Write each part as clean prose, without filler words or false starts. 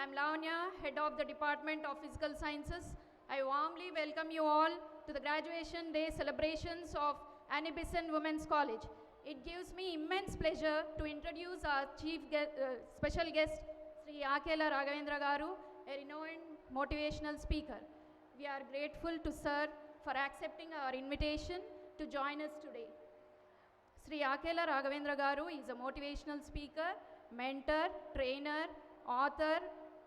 I am Lavanya, Head of the Department of Physical Sciences. I warmly welcome you all to the Graduation Day celebrations of Annie Besant Women's College. It gives me immense pleasure to introduce our special guest, Sri Akela Raghavendra Garu, a renowned motivational speaker. We are grateful to Sir for accepting our invitation to join us today. Sri Akela Raghavendra Garu is a motivational speaker, mentor, trainer, author,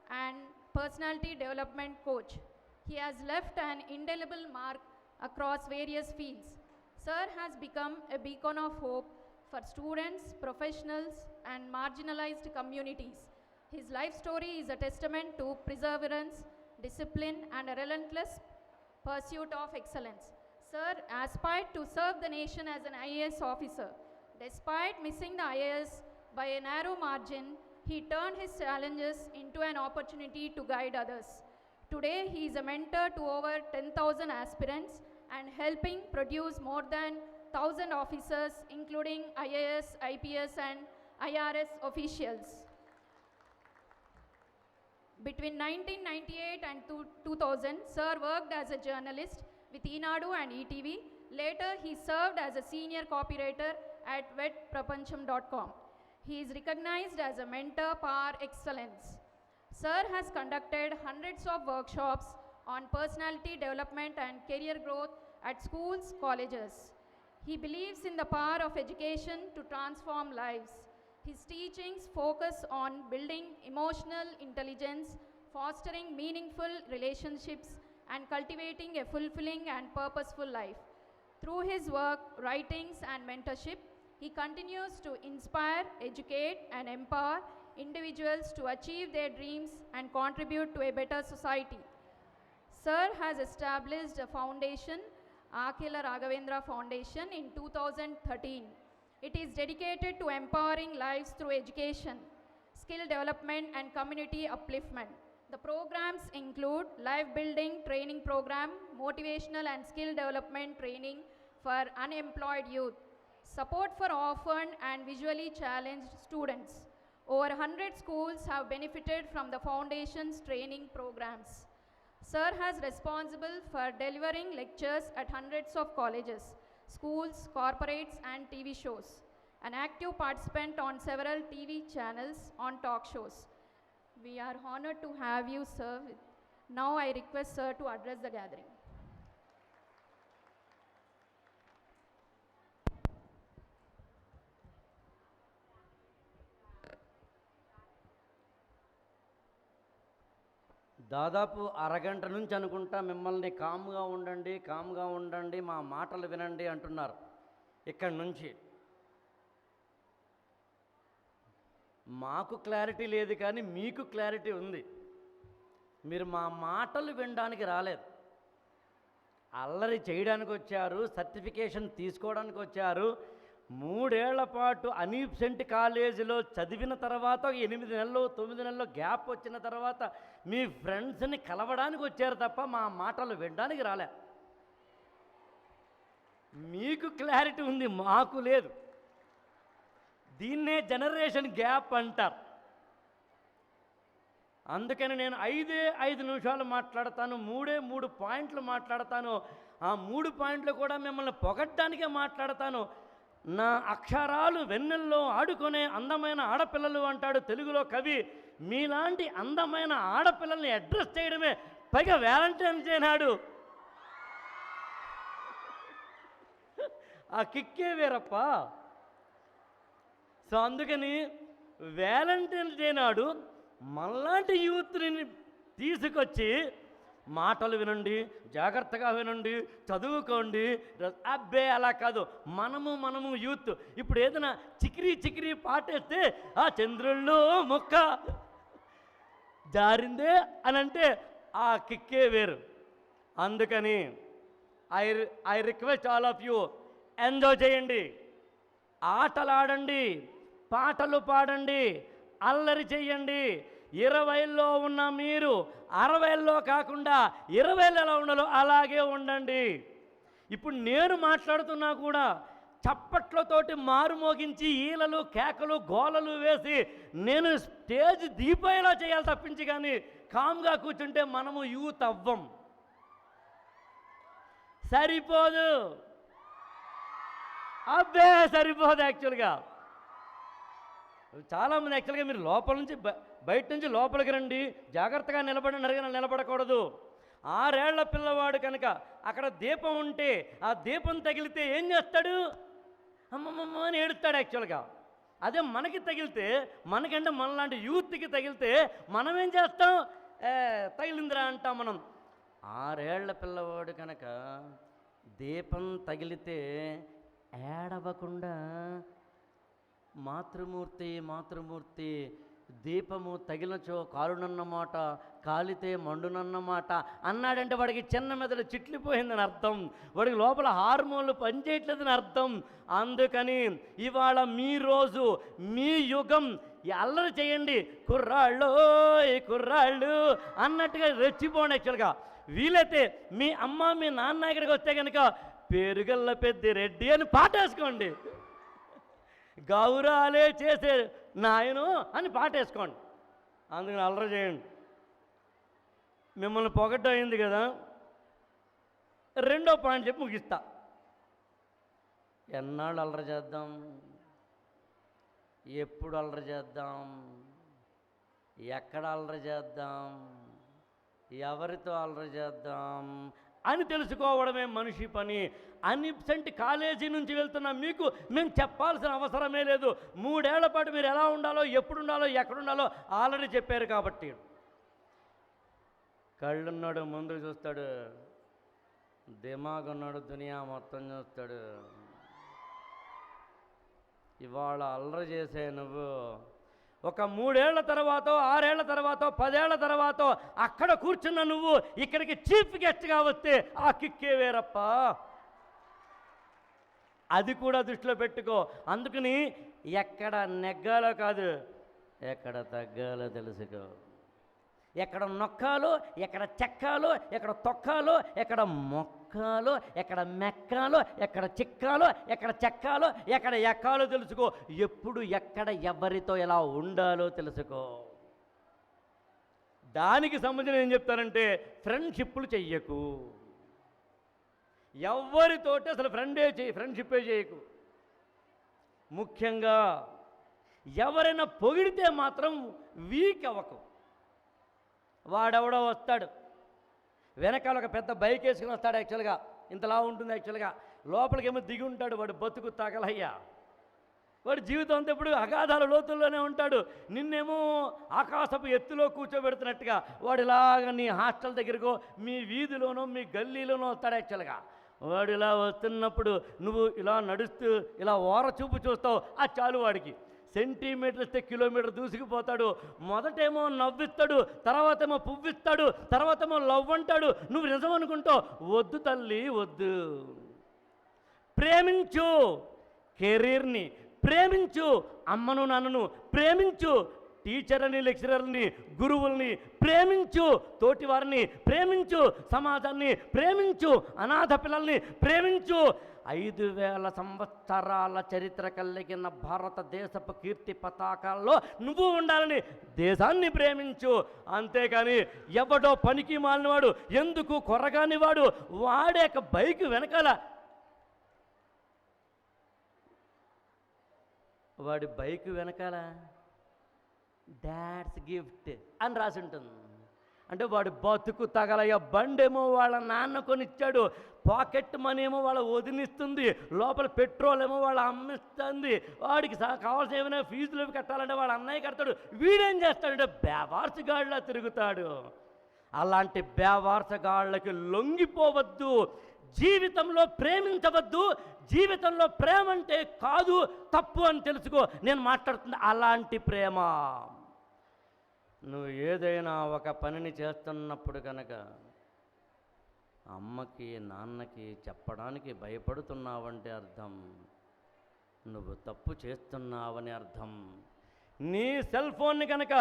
and personality development coach. He has left an indelible mark across various fields. Sir has become a beacon of hope for students, professionals, and marginalized communities. His life story is a testament to perseverance, discipline, and a relentless pursuit of excellence. Sir aspired to serve the nation as an IAS officer. Despite missing the IAS by a narrow margin, he turned his challenges into an opportunity to guide others. Today, he is a mentor to over 10,000 aspirants and helping produce more than 1,000 officers, including IAS, IPS, and IRS officials. Between 1998 and 2000, Sir worked as a journalist with Eenadu and ETV. Later, he served as a senior copywriter at vetprapancham.com. He is recognized as a mentor par excellence. Sir has conducted hundreds of workshops on personality development and career growth at schools, colleges. He believes in the power of education to transform lives. His teachings focus on building emotional intelligence, fostering meaningful relationships, and cultivating a fulfilling and purposeful life. Through his work, writings, and mentorship, he continues to inspire, educate, and empower individuals to achieve their dreams and contribute to a better society. Sir has established a foundation, Akela Raghavendra Foundation, in 2013. It is dedicated to empowering lives through education, skill development, and community upliftment. The programs include life building training program, motivational and skill development training for unemployed youth, support for orphaned and visually challenged students. Over 100 schools have benefited from the Foundation's training programs. Sir has responsible for delivering lectures at hundreds of colleges, schools, corporates, and TV shows. An active participant on several TV channels on talk shows. We are honored to have you, sir. Now I request Sir to address the gathering. దాదాపు అరగంట నుంచి అనుకుంటా మిమ్మల్ని కామ్గా ఉండండి మా మాటలు వినండి అంటున్నారు. ఇక్కడి నుంచి మాకు క్లారిటీ లేదు కానీ మీకు క్లారిటీ ఉంది. మీరు మా మాటలు వినడానికి రాలేదు, అల్లరి చేయడానికి వచ్చారు, సర్టిఫికేషన్ తీసుకోవడానికి వచ్చారు. 3 ఏళ్ల పాటు అనీ బెసెంట్ కాలేజీలో చదివిన తర్వాత 8 నెలలు 9 నెలలు గ్యాప్ వచ్చిన తర్వాత మీ ఫ్రెండ్స్ని కలవడానికి వచ్చారు తప్ప మా మాటలు వినడానికి రాలే. మీకు క్లారిటీ ఉంది, మాకు లేదు. దీన్నే జనరేషన్ గ్యాప్ అంటారు. అందుకని నేను 5 నిమిషాలు మాట్లాడతాను, 3 పాయింట్లు మాట్లాడతాను. ఆ 3 పాయింట్లు కూడా మిమ్మల్ని పొగడ్డానికే మాట్లాడతాను. నా అక్షరాలు వెన్నెల్లో ఆడుకునే అందమైన ఆడపిల్లలు అంటాడు తెలుగులో కవి. మీలాంటి అందమైన ఆడపిల్లల్ని అడ్రస్ చేయడమే పైగా వ్యాలంటైన్స్ డే నాడు. ఆ కిక్కే వేరప్ప. సో అందుకని వ్యాలంటైన్స్ డే నాడు మనలాంటి యూత్ని తీసుకొచ్చి మాటలు వినండి, జాగ్రత్తగా వినండి, చదువుకోండి. అబ్బే అలా కాదు, మనము యూత్. ఇప్పుడు ఏదైనా చికిరి పాటేస్తే ఆ చంద్రుల్లో మొక్క జారిందే అని అంటే ఆ కిక్కే వేరు. అందుకని I request all of you, enjoy చేయండి, ఆటలాడండి, పాటలు పాడండి, అల్లరి చెయ్యండి. 20లో ఉన్న మీరు 60లో కాకుండా 20లో ఎలా ఉండాలో అలాగే ఉండండి. ఇప్పుడు నేను మాట్లాడుతున్నా కూడా చప్పట్లతోటి మారుమోగించి ఈలలు కేకలు గోలలు వేసి నేను స్టేజ్ దీపేలా చేయాలి తప్పించి కానీ కామ్గా కూర్చుంటే మనము యూత్ అవ్వం. సరిపోదు, అబ్బే సరిపోదు. యాక్చువల్గా చాలామంది యాక్చువల్గా మీరు లోపల నుంచి బయట నుంచి లోపలికి రండి, జాగ్రత్తగా నిలబడకూడదు. 6 ఏళ్ల పిల్లవాడు కనుక అక్కడ దీపం ఉంటే ఆ దీపం తగిలితే ఏం చేస్తాడు? అమ్మమ్మమ్మ అని ఏడుస్తాడు యాక్చువల్గా. అదే మనకి తగిలితే, మనకంటే మనలాంటి యూత్కి తగిలితే మనం ఏం చేస్తాం? తగిలిందిరా అంటాం మనం. 6 ఏళ్ల పిల్లవాడు కనుక దీపం తగిలితే ఏడవకుండా మాతృమూర్తి దీపము తగిలినచో కాలునన్నమాట, కాలితే మండునన్నమాట అన్నాడంటే వాడికి చిన్న మెదడు చిట్లిపోయిందని అర్థం, వాడికి లోపల హార్మోన్లు పనిచేయట్లేదని అర్థం. అందుకని ఇవాళ మీ రోజు, మీ యుగం, అల్లరి చేయండి కుర్రాళ్ళు అన్నట్టుగా రెచ్చిపోండి. యాక్చువల్గా వీలైతే మీ అమ్మ మీ నాన్న ఇక్కడికి వస్తే కనుక పేరుగల్ల పెద్ద రెడ్డి అని పాటేసుకోండి. గౌరాలే చేసే నాయను అని పాటేసుకోండి. అందుకని అల్లరి చేయండి. మిమ్మల్ని పొగడ్డం అయింది కదా, 2వ పాయింట్ చెప్పి ముగిస్తా. ఎన్నాళ్ళు అల్లరి చేద్దాం? ఎప్పుడు అల్లరి చేద్దాం? ఎక్కడ అల్లరి చేద్దాం? ఎవరితో అల్లరి చేద్దాం అని తెలుసుకోవడమే మనిషి పని. అన్నిసెంట్ కాలేజీ నుంచి వెళ్తున్న మీకు మేము చెప్పాల్సిన అవసరమే లేదు. 3 ఏళ్ల పాటు మీరు ఎలా ఉండాలో, ఎప్పుడు ఉండాలో, ఎక్కడుండాలో ఆల్రెడీ చెప్పారు. కాబట్టి కళ్ళున్నాడు ముందు చూస్తాడు, దిమాగ్ ఉన్నాడు దునియా మొత్తం చూస్తాడు. ఇవాళ అల్లరి చేసే నువ్వు ఒక 3 ఏళ్ల తర్వాత, 6 ఏళ్ల తర్వాత, 10 ఏళ్ల తర్వాత అక్కడ కూర్చున్న నువ్వు ఇక్కడికి చీఫ్ గెస్ట్గా వస్తే ఆ కిక్కే వేరప్ప. అది కూడా దృష్టిలో పెట్టుకో. అందుకని ఎక్కడ నెగ్గాలో కాదు, ఎక్కడ తగ్గాలో తెలుసుకో. ఎక్కడ నొక్కాలో, ఎక్కడ చెక్కాలో, ఎక్కడ తొక్కాలో, ఎక్కడ మొక్కాలో, ఎక్కడ మెక్కాలో, ఎక్కడ చిక్కాలో, ఎక్కడ చెక్కాలో, ఎక్కడ ఎక్కాలో తెలుసుకో. ఎప్పుడు ఎక్కడ ఎవరితో ఎలా ఉండాలో తెలుసుకో. దానికి సంబంధించిన ఏం చెప్తారంటే ఫ్రెండ్షిప్లు చెయ్యకు. ఎవరితోటి అసలు ఫ్రెండ్షిప్పే చేయకు. ముఖ్యంగా ఎవరైనా పొగిడితే మాత్రం వీక్ అవ్వకు. వాడెవడో వస్తాడు, వెనకాల ఒక పెద్ద బైక్ వేసుకుని వస్తాడు. యాక్చువల్గా ఇంతలా ఉంటుంది. యాక్చువల్గా లోపలికేమో దిగి ఉంటాడు. వాడు బతుకు తగలయ్యా. వాడు జీవితం అంతా ఎప్పుడు అగాధాల లోతుల్లోనే ఉంటాడు. నిన్నేమో ఆకాశపు ఎత్తులో కూర్చోబెడుతున్నట్టుగా వాడు ఇలాగ నీ హాస్టల్ దగ్గరకో, మీ వీధిలోనో, మీ గల్లీలోనో వస్తాడు. యాక్చువల్గా వాడు ఇలా వస్తున్నప్పుడు నువ్వు ఇలా నడుస్తూ ఇలా ఓర చూపు చూస్తావు. ఆ చాలు వాడికి సెంటీమీటర్ ఇస్తే కిలోమీటర్ దూసుకుపోతాడు. మొదటేమో నవ్విస్తాడు, తర్వాతేమో పువ్విస్తాడు, తర్వాతేమో లవ్ అంటాడు. నువ్వు నిజం అనుకుంటావు. వద్దు తల్లి వద్దు. ప్రేమించు, కెరీర్ని ప్రేమించు, అమ్మను నాన్నను ప్రేమించు, టీచర్ని లెక్చరర్ని గురువుల్ని ప్రేమించు, తోటివారిని ప్రేమించు, సమాజాన్ని ప్రేమించు, అనాథ పిల్లల్ని ప్రేమించు. 5000 సంవత్సరాల చరిత్ర కలిగిన భారతదేశపు కీర్తి పతాకాల్లో నువ్వు ఉండాలని దేశాన్ని ప్రేమించు. అంతేకాని ఎవడో పనికి మాలినవాడు, ఎందుకు కొరగానివాడు వాడే బైక్ వెనకాల, వాడి బైక్ వెనకాల డాడ్స్ గిఫ్ట్ అని రాసి ఉంటుంది. అంటే వాడు బతుకు తగలయ్య. బండేమో వాళ్ళ నాన్న కొనిచ్చాడు, పాకెట్ మనీ ఏమో వాళ్ళ వదినిస్తుంది, లోపల పెట్రోల్ ఏమో వాళ్ళ అమ్మిస్తుంది. వాడికి కావాల్సిన ఏమైనా ఫీజులు కట్టాలంటే వాళ్ళ అన్నయ్య కడతాడు. వీడేం చేస్తాడంటే బేవార్సగాళ్ళ తిరుగుతాడు. అలాంటి బేవార్సగాళ్ళకి లొంగిపోవద్దు. జీవితంలో ప్రేమించవద్దు. జీవితంలో ప్రేమ అంటే కాదు, తప్పు అని తెలుసుకో. నేను మాట్లాడుతున్నా అలాంటి ప్రేమ. నువ్వు ఏదైనా ఒక పనిని చేస్తున్నప్పుడు కనుక అమ్మకి నాన్నకి చెప్పడానికి భయపడుతున్నావంటే అర్థం నువ్వు తప్పు చేస్తున్నావని అర్థం. నీ సెల్ ఫోన్ని కనుక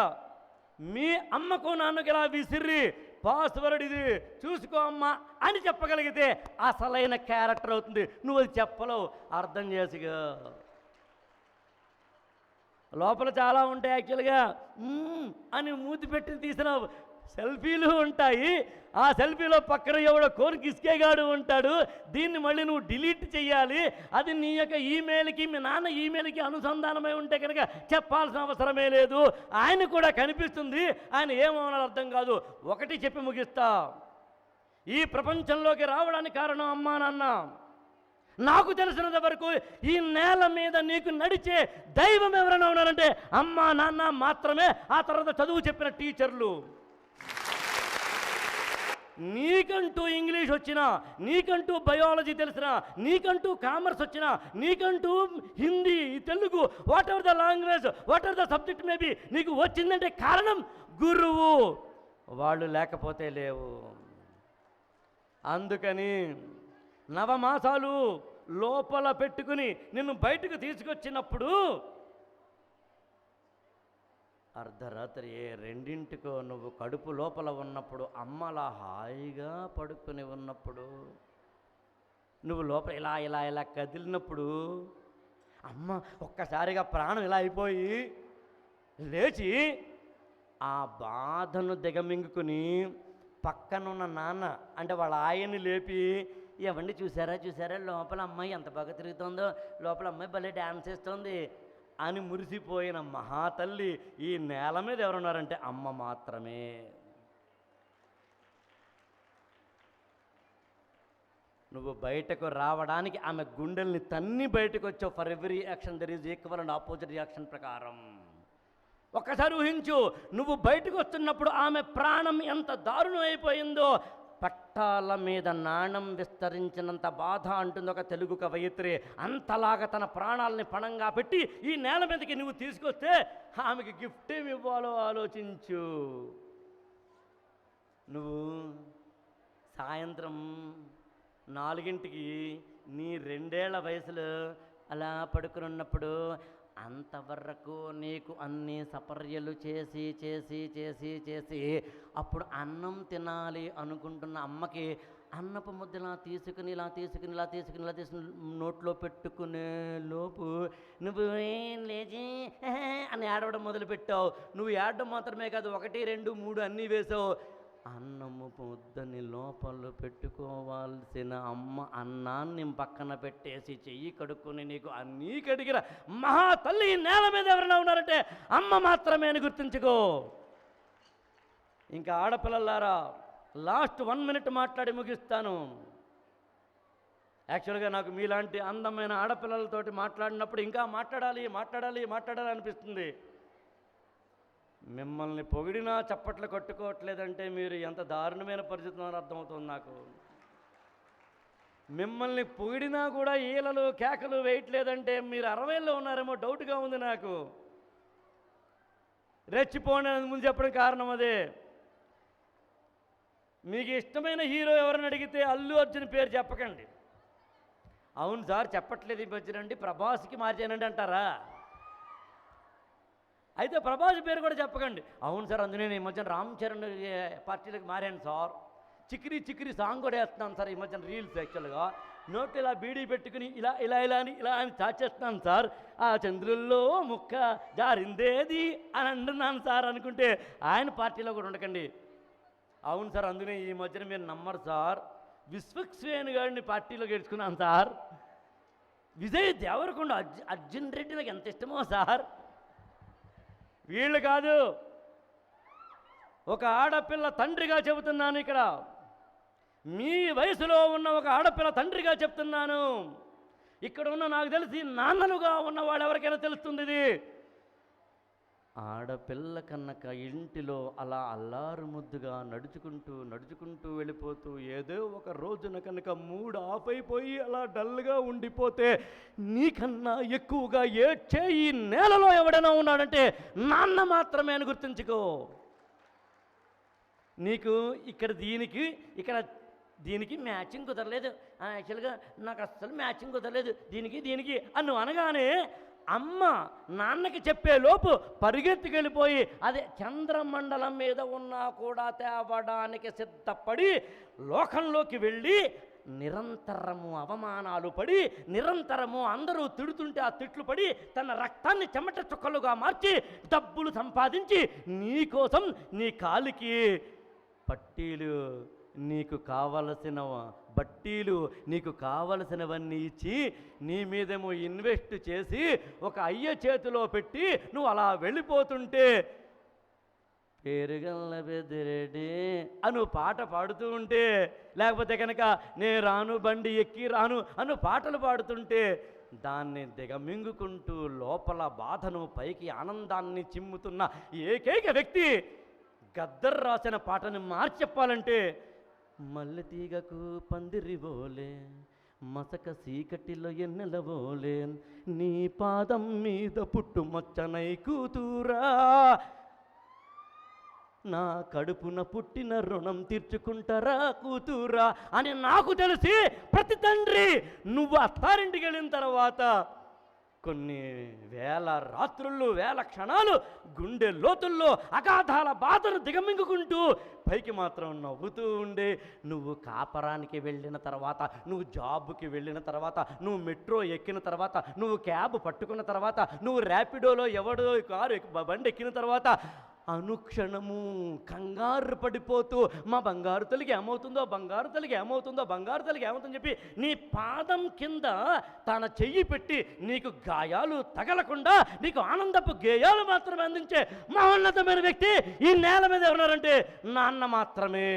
మీ అమ్మకు నాన్నకి ఇలా విసిరి పాస్వర్డ్ ఇది చూసుకో అమ్మా అని చెప్పగలిగితే అసలైన క్యారెక్టర్ అవుతుంది. నువ్వు అది చెప్పలేవు, అర్థం చేసుగా. లోపల చాలా ఉంటాయి యాక్చువల్గా అని మూతి పెట్టి తీసిన సెల్ఫీలు ఉంటాయి. ఆ సెల్ఫీలో పక్కన ఎవడో కోరికి ఇసుకేగాడు ఉంటాడు. దీన్ని మళ్ళీ నువ్వు డిలీట్ చేయాలి. అది నీ యొక్క ఈమెయిల్కి, మీ నాన్న ఈమెయిల్కి అనుసంధానమై ఉంటే కనుక చెప్పాల్సిన అవసరమే లేదు. ఆయన కూడా కనిపిస్తుంది, ఆయన ఏమన్నా అర్థం కాదు. ఒకటి చెప్పి ముగిస్తా, ఈ ప్రపంచంలోకి రావడానికి కారణం అమ్మా నాన్న. నాకు తెలిసినంత వరకు ఈ నేల మీద నీకు నడిచే దైవం ఎవరైనా ఉన్నారంటే అమ్మా నాన్న మాత్రమే. ఆ తర్వాత చదువు చెప్పిన టీచర్లు. నీకంటూ ఇంగ్లీష్ వచ్చినా, నీకంటూ బయాలజీ తెలిసినా, నీకంటూ కామర్స్ వచ్చినా, నీకంటూ Hindi, Telugu, what ever the language, what ever the subject maybe నీకు వచ్చిందంటే కారణం గురువు. వాళ్ళు లేకపోతే లేవు. అందుకని నవమాసాలు లోపల పెట్టుకుని నిన్ను బయటకు తీసుకొచ్చినప్పుడు అర్ధరాత్రి 2 నువ్వు కడుపు లోపల ఉన్నప్పుడు, అమ్మలా హాయిగా పడుకొని ఉన్నప్పుడు, నువ్వు లోపల ఇలా ఇలా ఇలా కదిలినప్పుడు అమ్మ ఒక్కసారిగా ప్రాణం ఇలా అయిపోయి లేచి ఆ బాధను దిగమింగుకుని పక్కనున్న నాన్న అంటే వాళ్ళ ఆయన్ని లేపి, ఏమండి చూసారా లోపల అమ్మాయి ఎంత బాగా తిరుగుతుందో, లోపల అమ్మాయి భలే డ్యాన్స్ చేస్తుంది అని మురిసిపోయిన మహాతల్లి ఈ నేల మీద ఎవరున్నారంటే అమ్మ మాత్రమే. నువ్వు బయటకు రావడానికి ఆమె గుండెల్ని తన్ని బయటకు వచ్చావు. For every action there is equal and opposite reaction ప్రకారం. ఒక్కసారి ఊహించు, నువ్వు బయటకు వస్తున్నప్పుడు ఆమె ప్రాణం ఎంత దారుణం అయిపోయిందో. పట్టాల మీద నాణం విస్తరించినంత బాధ అంటుంది ఒక తెలుగు కవయిత్రి. అంతలాగా తన ప్రాణాలని పణంగా పెట్టి ఈ నేల మీదకి నువ్వు తీసుకొస్తే ఆమెకి గిఫ్ట్ ఏమి ఇవ్వాలో ఆలోచించు. నువ్వు సాయంత్రం 4కి నీ 2 ఏళ్ల వయసులో అలా పడుకుని ఉన్నప్పుడు అంతవరకు నీకు అన్ని సపర్యలు చేసి చేసి చేసి చేసి అప్పుడు అన్నం తినాలి అనుకుంటున్న అమ్మకి అన్నపు ముద్ద ఇలా తీసుకుని ఇలా తీసుకుని ఇలా తీసుకుని ఇలా తీసుకుని నోట్లో పెట్టుకునే లోపు నువ్వు ఏం లేచి అని ఏడవడం మొదలుపెట్టావు. నువ్వు ఏడడం మాత్రమే కాదు, 1, 2, 3 అన్నీ వేసావు. అన్నము ముద్దని లోపల పెట్టుకోవాల్సిన అమ్మ అన్నాన్ని పక్కన పెట్టేసి చెయ్యి కడుక్కొని నీకు అన్నీ కడిగిన మహా తల్లి నేల మీద ఎవరైనా ఉన్నారంటే అమ్మ మాత్రమే అని గుర్తుంచుకో. ఇంకా ఆడపిల్లలారా, లాస్ట్ 1 మినిట్ మాట్లాడి ముగిస్తాను. యాక్చువల్గా నాకు మీలాంటి అందమైన ఆడపిల్లలతోటి మాట్లాడినప్పుడు ఇంకా మాట్లాడాలి అనిపిస్తుంది. మిమ్మల్ని పొగిడినా చప్పట్లు కొట్టుకోవట్లేదంటే మీరు ఎంత దారుణమైన పరిస్థితుల్లో అర్థమవుతుంది నాకు. మిమ్మల్ని పొగిడినా కూడా ఈలలు కేకలు వేయట్లేదంటే మీరు 60లో ఉన్నారేమో డౌట్గా ఉంది నాకు. రెచ్చిపోండి అని ముందు చెప్పడం కారణం అదే. మీకు ఇష్టమైన హీరో ఎవరిని అడిగితే అల్లు అర్జున్ పేరు చెప్పకండి. అవును సార్ చెప్పట్లేదు ఈ మధ్యనండి, ప్రభాస్కి మార్చానండి అంటారా? అయితే ప్రభాస్ పేరు కూడా చెప్పకండి. అవును సార్ అందులో నేను ఈ మధ్యన రామ్ చరణ్ పార్టీలకు మారాను సార్, చిక్కిరి సాంగ్ కూడా వేస్తున్నాను సార్ ఈ మధ్యన రీల్స్. యాక్చువల్గా నోట్ ఇలా బీడీ పెట్టుకుని ఇలా అని చాచేస్తున్నాను సార్. ఆ చంద్రుల్లో ముక్క జారిందేది అని అంటున్నాను సార్ అనుకుంటే ఆయన పార్టీలో కూడా ఉండకండి. అవును సార్ అందుకనే ఈ మధ్యన మీరు నమ్మరు సార్, విశ్వక్సేన్ గారిని పార్టీలో గెలుచుకున్నాను సార్. విజయ్ దేవరకొండ అర్జున్ రెడ్డి నాకు ఎంత ఇష్టమో సార్. వీళ్ళు కాదు, ఒక ఆడపిల్ల తండ్రిగా చెబుతున్నాను ఇక్కడ. మీ వయసులో ఉన్న ఒక ఆడపిల్ల తండ్రిగా చెప్తున్నాను. ఇక్కడ ఉన్న నాకు తెలిసి నాన్నలుగా ఉన్నవాడు ఎవరికైనా తెలుస్తుంది ఇది. ఆడపిల్ల కనుక ఇంటిలో అలా అల్లారు ముద్దుగా నడుచుకుంటూ వెళ్ళిపోతూ ఏదో ఒక రోజున కనుక మూడ్ ఆఫ్ అయిపోయి అలా డల్గా ఉండిపోతే నీకన్నా ఎక్కువగా ఏడ్చే ఈ నేలలో ఎవడైనా ఉన్నాడంటే నాన్న మాత్రమే అని గుర్తుంచుకో. నీకు దీనికి మ్యాచింగ్ కుదరలేదు, యాక్చువల్గా నాకు అస్సలు మ్యాచింగ్ కుదరలేదు దీనికి అని నువ్వు అనగానే అమ్మ నాన్నకి చెప్పే లోపు పరిగెత్తుకెళ్ళిపోయి అదే చంద్రమండలం మీద ఉన్నా కూడా తేవడానికి సిద్ధపడి లోకంలోకి వెళ్ళి నిరంతరము అవమానాలు పడి నిరంతరము అందరూ తిడుతుంటే ఆ తిట్లు పడి తన రక్తాన్ని చెమట చుక్కలుగా మార్చి డబ్బులు సంపాదించి నీకోసం నీ కాలికి పట్టీలు నీకు కావలసిన బట్టీలు నీకు కావలసినవన్నీ ఇచ్చి నీ మీదేమో ఇన్వెస్ట్ చేసి ఒక అయ్య చేతిలో పెట్టి నువ్వు అలా వెళ్ళిపోతుంటే పేరుగల్ల బెదిరెడ్డి అను పాట పాడుతూ ఉంటే లేకపోతే కనుక నే రాను బండి ఎక్కి రాను అను పాటలు పాడుతుంటే దాన్ని దిగమింగుకుంటూ లోపల బాధను పైకి ఆనందాన్ని చిమ్ముతున్న ఏకైక వ్యక్తి గద్దర్ రాసిన పాటని మార్చి చెప్పాలంటే మల్లె తీగకు పందిరివోలే మసక సీకటిలో ఎన్నెలవోలే నీ పాదం మీద పుట్టుమచ్చనై కూతురా నా కడుపున పుట్టిన రుణం తీర్చుకుంటారా కూతురా అని నాకు తెలిసి ప్రతి తండ్రి నువ్వు అత్తారింటికి వెళ్ళిన తర్వాత కొన్ని వేల రాత్రులు వేల క్షణాలు గుండె లోతుల్లో అగాధాల బాధను దిగమింగుకుంటూ పైకి మాత్రం నవ్వుతూ ఉండే నువ్వు కాపరానికి వెళ్ళిన తర్వాత నువ్వు జాబ్కి వెళ్ళిన తర్వాత నువ్వు మెట్రో ఎక్కిన తర్వాత నువ్వు క్యాబ్ పట్టుకున్న తర్వాత నువ్వు ర్యాపిడోలో ఎవడో కారు బండి ఎక్కిన తర్వాత అనుక్షణము కంగారు పడిపోతూ మా బంగారు తల్లికి ఏమవుతుందో బంగారు తల్లికి ఏమవుతుందో బంగారు తల్లికి ఏమవుతుందని చెప్పి నీ పాదం కింద తన చెయ్యి పెట్టి నీకు గాయాలు తగలకుండా నీకు ఆనందపు గేయాలు మాత్రమే అందించే మహోన్నతమైన వ్యక్తి ఈ నేల మీద ఎవరున్నారంటే నాన్న మాత్రమే.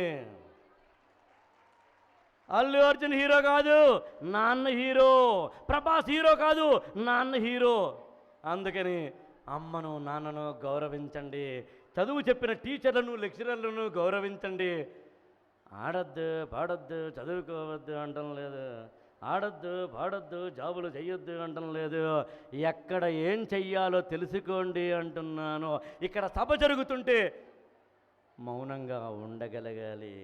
అల్లు అర్జున్ హీరో కాదు, నాన్న హీరో. ప్రభాస్ హీరో కాదు, నాన్న హీరో. అందుకని అమ్మను నాన్నను గౌరవించండి, చదువు చెప్పిన టీచర్లను లెక్చరర్లను గౌరవించండి. ఆడొద్దు పాడొద్దు చదువుకోవద్దు అంటం లేదు, ఆడొద్దు పాడొద్దు జాబులు చెయ్యొద్దు అంటం లేదు. ఎక్కడ ఏం చెయ్యాలో తెలుసుకోండి అంటున్నాను. ఇక్కడ సభ జరుగుతుంటే మౌనంగా ఉండగలగాలి.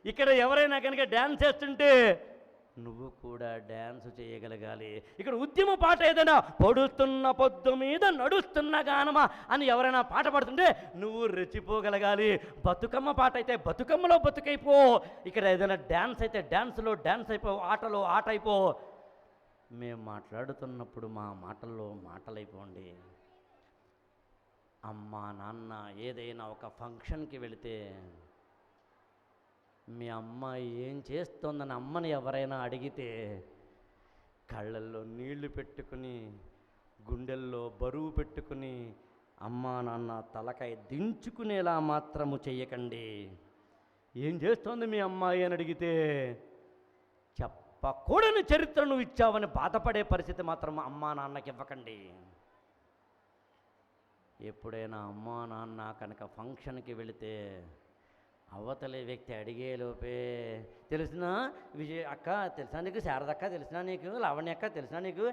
ఇక్కడ ఎవరైనా కనుక డ్యాన్స్ చేస్తుంటే నువ్వు కూడా డ్యాన్స్ చేయగలగాలి. ఇక్కడ ఉద్యమ పాట ఏదైనా పడుతున్న పొద్దు మీద నడుస్తున్న గానమా అని ఎవరైనా పాట పాడుతుంటే నువ్వు రెచ్చిపోగలగాలి. బతుకమ్మ పాట అయితే బతుకమ్మలో బతుకైపో. ఇక్కడ ఏదైనా డ్యాన్స్ అయితే డ్యాన్స్లో డ్యాన్స్ అయిపో, ఆటలో ఆట అయిపో. మేము మాట్లాడుతున్నప్పుడు మా మాటల్లో మాటలైపోండి. అమ్మ నాన్న ఏదైనా ఒక ఫంక్షన్కి వెళితే మీ అమ్మ ఏం చేస్తోందని అమ్మని ఎవరైనా అడిగితే కళ్ళల్లో నీళ్లు పెట్టుకుని గుండెల్లో బరువు పెట్టుకుని అమ్మ నాన్న తలకాయ దించుకునేలా మాత్రము చెయ్యకండి. ఏం చేస్తోంది మీ అమ్మాయి అని అడిగితే చెప్పకూడని చరిత్ర నువ్వు ఇచ్చావని బాధపడే పరిస్థితి మాత్రం అమ్మా నాన్నకి ఇవ్వకండి. ఎప్పుడైనా అమ్మా నాన్న కనుక ఫంక్షన్కి వెళితే అవతలి వ్యక్తి అడిగేలోపే తెలిసినా విజయ్ అక్క తెలిసినా నీకు, శారదక్క తెలిసినా నీకు, లావణ్య అక్క తెలిసినా నీకు,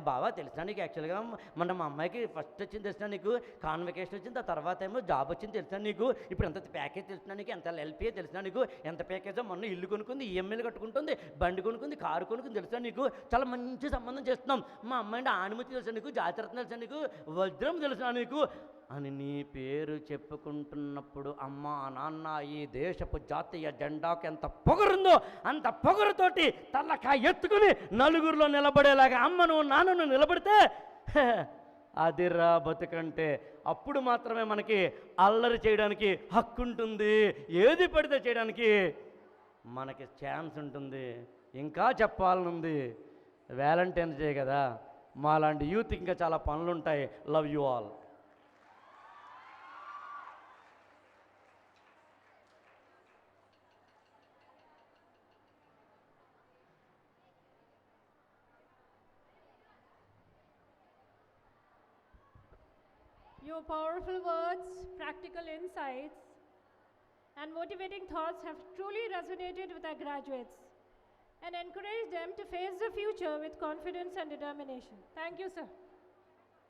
బావా తెలిసినా నీకు, యాక్చువల్గా మొన్న మా అమ్మాయికి ఫస్ట్ వచ్చింది తెలిసినా నీకు, కాన్వకేషన్ వచ్చింది, ఆ తర్వాత ఏమో జాబ్ వచ్చింది తెలిసినా నీకు, ఇప్పుడు ఎంత ప్యాకేజ్ తెలిసినా నీకు, ఎంత ఎల్పీఏ తెలిసినా నీకు, ఎంత ప్యాకేజో మొన్న ఇల్లు కొనుక్కుంది, ఈఎంఐలు కట్టుకుంటుంది, బండి కొనుక్కుంది, కారు కొనుక్కుంది తెలిసినా నీకు, చాలా మంచి సంబంధం చేస్తున్నాం, మా అమ్మాయి ఆనుమతి తెలిసినా నీకు, జాతిరత్నం తెలిసినా నీకు, వజ్రం తెలిసినా నీకు అని నీ పేరు చెప్పుకుంటున్నప్పుడు అమ్మ నాన్న ఈ దేశపు జాతీయ జెండాకు ఎంత పొగరుందో అంత పొగరుతోటి తల్లకాయ ఎత్తుకుని నలుగురిలో నిలబడేలాగా అమ్మను నాన్నను నిలబడితే అదిరా బతుకంటే. అప్పుడు మాత్రమే మనకి అల్లరి చేయడానికి హక్కు ఉంటుంది, ఏది పడితే చేయడానికి మనకి ఛాన్స్ ఉంటుంది. ఇంకా చెప్పాలనుంది, వ్యాలంటైన్స్ డే కదా, మాలాంటి యూత్ ఇంకా చాలా పనులు ఉంటాయి. Love you all. Your powerful words, practical insights, and motivating thoughts have truly resonated with our graduates and encouraged them to face the future with confidence and determination. Thank you, sir.